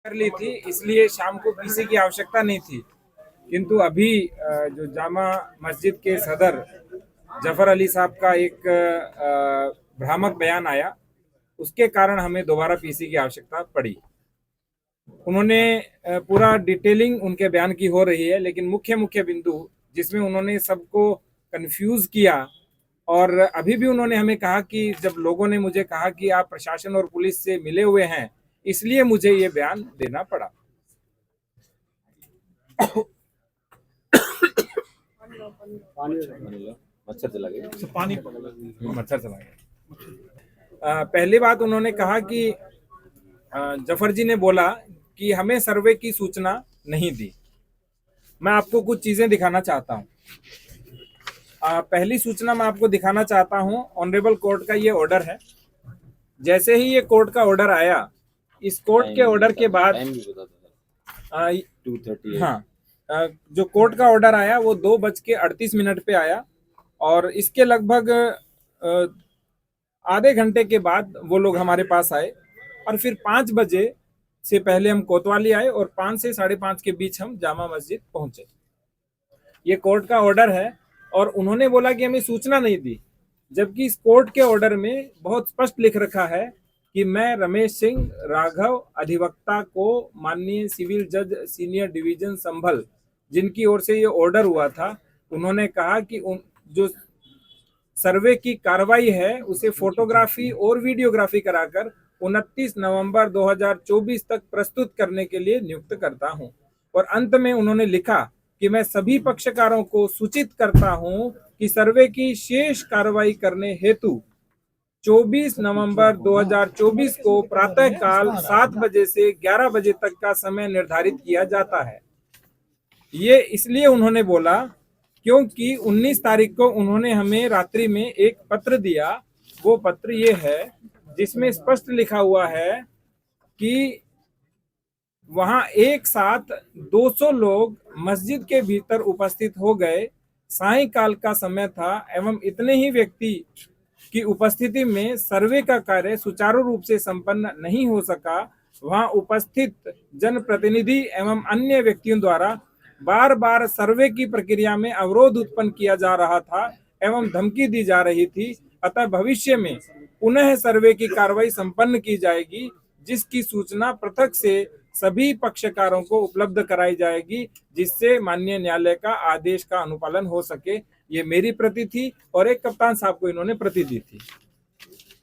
कर ली थी, इसलिए शाम को पीसी की आवश्यकता नहीं थी। किंतु अभी जो जामा मस्जिद के सदर जफर अली साहब का एक भ्रामक बयान आया, उसके कारण हमें दोबारा पीसी की आवश्यकता पड़ी। उन्होंने पूरा डिटेलिंग उनके बयान की हो रही है, लेकिन मुख्य मुख्य बिंदु जिसमें उन्होंने सबको कंफ्यूज किया, और अभी भी उन्होंने हमें कहा कि जब लोगों ने मुझे कहा कि आप प्रशासन और पुलिस से मिले हुए हैं, इसलिए मुझे ये बयान देना पड़ा। मच्छर चला गया। पहली बात उन्होंने कहा कि जफर जी ने बोला कि हमें सर्वे की सूचना नहीं दी। मैं आपको कुछ चीजें दिखाना चाहता हूँ। पहली सूचना मैं आपको दिखाना चाहता हूँ, ऑनरेबल कोर्ट का ये ऑर्डर है। जैसे ही ये कोर्ट का ऑर्डर आया, इस कोर्ट के ऑर्डर के बाद 2:38, हाँ, जो कोर्ट का ऑर्डर आया वो 2:38 पे आया, और इसके लगभग आधे घंटे के बाद वो लोग हमारे पास आए, और फिर 5 बजे से पहले हम कोतवाली आए, और 5 से 5:30 के बीच हम जामा मस्जिद पहुंचे। ये कोर्ट का ऑर्डर है, और उन्होंने बोला कि हमें सूचना नहीं दी, जबकि इस कोर्ट के ऑर्डर में बहुत स्पष्ट लिख रखा है कि मैं रमेश सिंह राघव अधिवक्ता को माननीय सिविल जज सीनियर डिवीजन संभल, जिनकी ओर से ये ऑर्डर हुआ था, उन्होंने कहा कि जो सर्वे की कार्रवाई है उसे फोटोग्राफी और वीडियोग्राफी कराकर 29 नवंबर 2024 तक प्रस्तुत करने के लिए नियुक्त करता हूं। और अंत में उन्होंने लिखा कि मैं सभी पक्षकारों को सूचित करता हूं कि सर्वे की शेष कार्रवाई करने हेतु 24 नवंबर 2024 को प्रातःकाल 7 बजे से 11 बजे तक का समय निर्धारित किया जाता है। ये इसलिए उन्होंने बोला क्योंकि 19 तारीख को उन्होंने हमें रात्रि में एक पत्र दिया। वो पत्र ये है जिसमें स्पष्ट लिखा हुआ है कि वहां एक साथ 200 लोग मस्जिद के भीतर उपस्थित हो गए। सायंकाल का समय था एवं इतने ही व्यक्ति की उपस्थिति में सर्वे का कार्य सुचारू रूप से संपन्न नहीं हो सका। वहां उपस्थित जनप्रतिनिधि एवं अन्य व्यक्तियों द्वारा बार बार सर्वे की प्रक्रिया में अवरोध उत्पन्न किया जा रहा था एवं धमकी दी जा रही थी। अतः भविष्य में पुनः सर्वे की कार्रवाई संपन्न की जाएगी, जिसकी सूचना पृथक से सभी पक्षकारों को उपलब्ध कराई जाएगी, जिससे माननीय न्यायालय का आदेश का अनुपालन हो सके। ये मेरी प्रति थी, और एक कप्तान साहब को इन्होंने प्रति दी थी।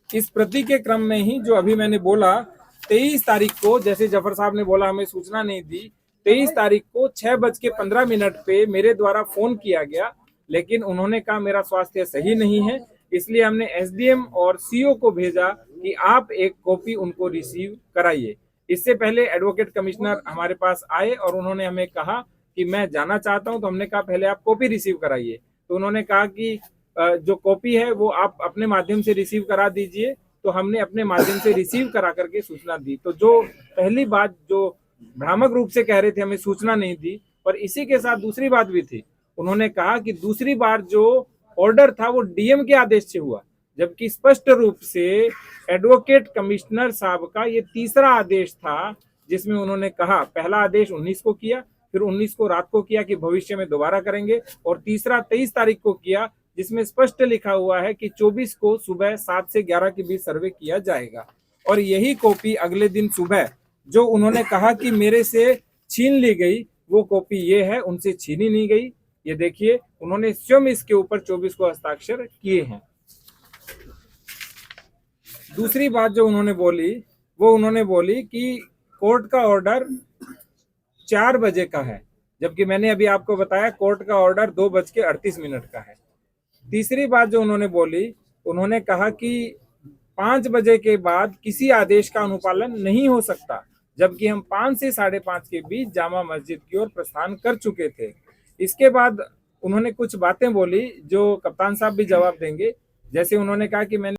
इस प्रति के क्रम में ही जो अभी मैंने बोला, 23 तारीख को जैसे जफर साहब ने बोला हमें सूचना नहीं दी, 23 तारीख को 6:15 पे मेरे द्वारा फोन किया गया, लेकिन उन्होंने कहा मेरा स्वास्थ्य सही नहीं है, इसलिए हमने एसडीएम और सीओ को भेजा कि आप एक कॉपी उनको रिसीव कराइए। इससे पहले एडवोकेट कमिश्नर हमारे पास आए और उन्होंने हमें कहा कि मैं जाना चाहता हूं, तो हमने कहा पहले आप कॉपी रिसीव कराइए। तो उन्होंने कहा कि जो कॉपी है वो आप अपने माध्यम से रिसीव करा दीजिए। तो हमने अपने माध्यम से रिसीव करा करके सूचना दी। तो जो पहली बात जो भ्रामक रूप से कह रहे थे हमें सूचना नहीं दी, और इसी के साथ दूसरी बात भी थी। उन्होंने कहा कि दूसरी बार जो ऑर्डर था वो डीएम के आदेश से हुआ, जबकि स्पष्ट रूप से एडवोकेट कमिश्नर साहब का ये तीसरा आदेश था, जिसमें उन्होंने कहा पहला आदेश 19 को किया, फिर 19 को रात को किया कि भविष्य में दोबारा करेंगे, और तीसरा 23 तारीख को किया, जिसमें स्पष्ट लिखा हुआ है कि 24 को सुबह 7 से 11 के बीच सर्वे किया जाएगा। और यही कॉपी अगले दिन सुबह जो उन्होंने कहा कि मेरे से छीन ली गई, वो कॉपी ये है, उनसे छीनी नहीं गई। ये देखिए, उन्होंने स्वयं इसके ऊपर 24 को हस्ताक्षर किए हैं। दूसरी बात जो उन्होंने बोली, वो उन्होंने बोली कि कोर्ट का ऑर्डर 4 बजे का है, जबकि मैंने अभी आपको बताया कोर्ट का ऑर्डर 2:38 का है। तीसरी बात जो उन्होंने बोली, उन्होंने कहा कि 5 बजे के बाद किसी आदेश का अनुपालन नहीं हो सकता, जबकि हम 5 से 5:30 के बीच जामा मस्जिद की ओर प्रस्थान कर चुके थे। इसके बाद उन्होंने कुछ बातें बोली जो कप्तान साहब भी जवाब देंगे। जैसे उन्होंने कहा कि मैंने